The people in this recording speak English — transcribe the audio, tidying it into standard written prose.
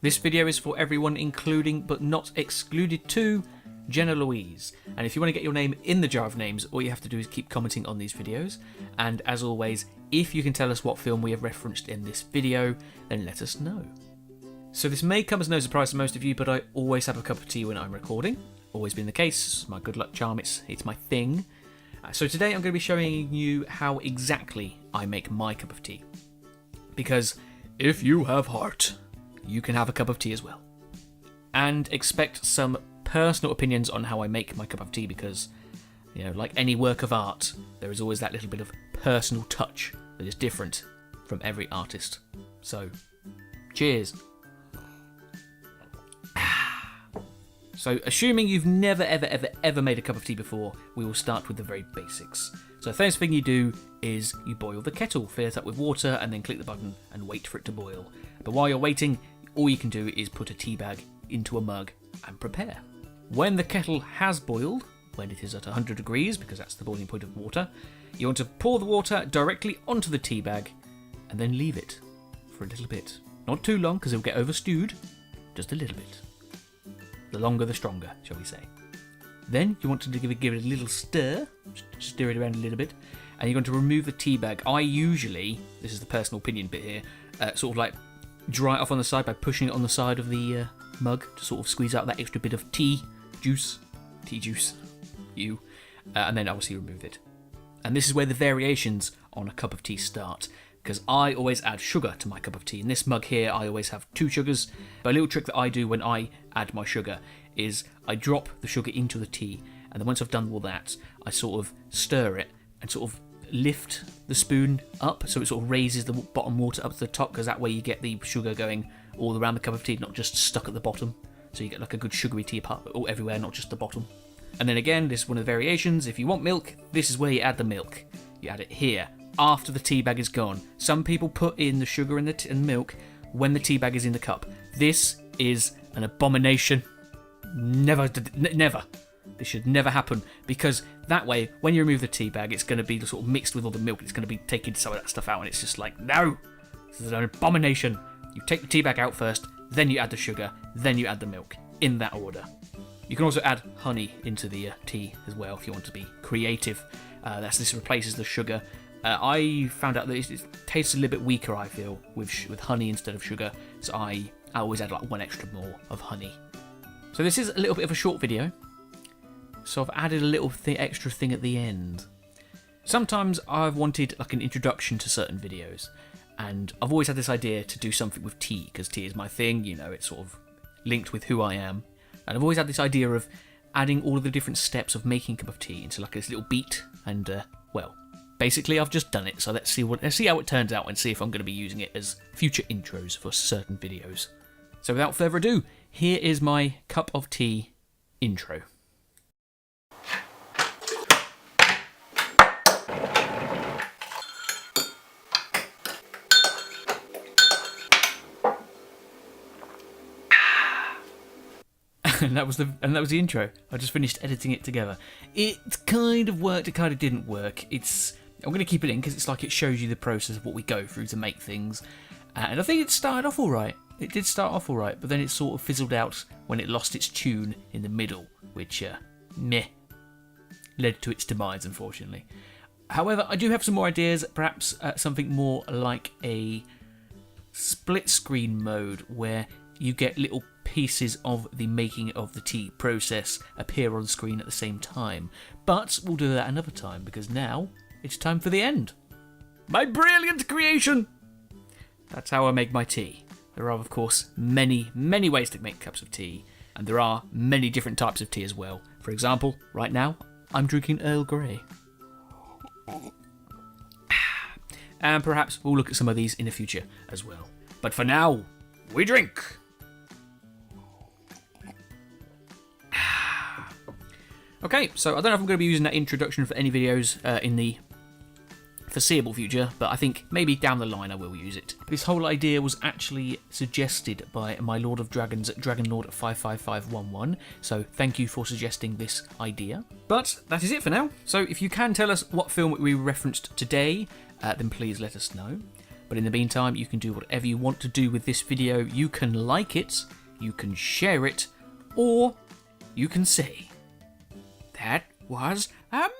This video is for everyone, including but not excluded to Jenna Louise. And if you want to get your name in the jar of names, all you have to do is keep commenting on these videos. And as always, if you can tell us what film we have referenced in this video, then let us know. So this may come as no surprise to most of you, but I always have a cup of tea when I'm recording. Always been the case, my good luck charm, it's my thing. So today I'm going to be showing you how exactly I make my cup of tea. Because if you have heart, you can have a cup of tea as well. And expect some personal opinions on how I make my cup of tea because, you know, like any work of art, there is always that little bit of personal touch that is different from every artist. So, cheers. So, assuming you've never ever made a cup of tea before, we will start with the very basics. So the first thing you do is you boil the kettle, fill it up with water, and then click the button and wait for it to boil. But while you're waiting, all you can do is put a tea bag into a mug and prepare. When the kettle has boiled, when it is at 100 degrees, because that's the boiling point of water, you want to pour the water directly onto the tea bag and then leave it for a little bit. Not too long, because it will get overstewed, just a little bit. The longer the stronger, shall we say. Then you want to give it a little stir, stir it around a little bit, and you're going to remove the tea bag. I usually, this is the personal opinion bit here, sort of like dry it off on the side by pushing it on the side of the mug to sort of squeeze out that extra bit of tea juice, and then obviously remove it. And this is where the variations on a cup of tea start, because I always add sugar to my cup of tea. In this mug here, I always have 2 sugars. But a little trick that I do when I add my sugar is I drop the sugar into the tea, and then once I've done all that, I sort of stir it and sort of lift the spoon up so it sort of raises the bottom water up to the top, because that way you get the sugar going all around the cup of tea, not just stuck at the bottom. So you get like a good sugary tea part all everywhere, not just the bottom. And then again, this is one of the variations. If you want milk, this is where you add the milk. You add it here, after the tea bag is gone. Some people put in the sugar and the milk when the tea bag is in the cup. This is an abomination. Never. This should never happen, because that way, when you remove the tea bag, it's going to be sort of mixed with all the milk. It's going to be taking some of that stuff out, and it's just like, no, this is an abomination. You take the tea bag out first, then you add the sugar, then you add the milk, in that order. You can also add honey into the tea as well if you want to be creative. This replaces the sugar. I found out that it tastes a little bit weaker, I feel, with honey instead of sugar, so I always add like 1 extra more of honey. So this is a little bit of a short video, so I've added a little extra thing at the end. Sometimes I've wanted like an introduction to certain videos, and I've always had this idea to do something with tea, because tea is my thing, you know, it's sort of linked with who I am. And I've always had this idea of adding all of the different steps of making a cup of tea into like this little beat, and well, basically I've just done it, so let's see how it turns out and see if I'm going to be using it as future intros for certain videos. So without further ado, here is my cup of tea intro. And that was the intro. I just finished editing it together. It kind of worked, it kind of didn't work. I'm going to keep it in because it's like it shows you the process of what we go through to make things. And I think it started off alright. It did start off alright, but then it sort of fizzled out when it lost its tune in the middle, which, led to its demise, unfortunately. However, I do have some more ideas, perhaps something more like a split screen mode where you get little pieces of the making of the tea process appear on screen at the same time. But we'll do that another time, because now it's time for the end. My brilliant creation! That's how I make my tea. There are, of course, many ways to make cups of tea, and there are many different types of tea as well. For example, right now, I'm drinking Earl Grey. And perhaps we'll look at some of these in the future as well. But for now, we drink! Okay, so I don't know if I'm going to be using that introduction for any videos in the foreseeable future, but I think maybe down the line I will use it. This whole idea was actually suggested by my Lord of Dragons, Dragonlord55511, so thank you for suggesting this idea. But that is it for now. So if you can tell us what film we referenced today, then please let us know. But in the meantime, you can do whatever you want to do with this video. You can like it, you can share it, or you can say, that was amazing!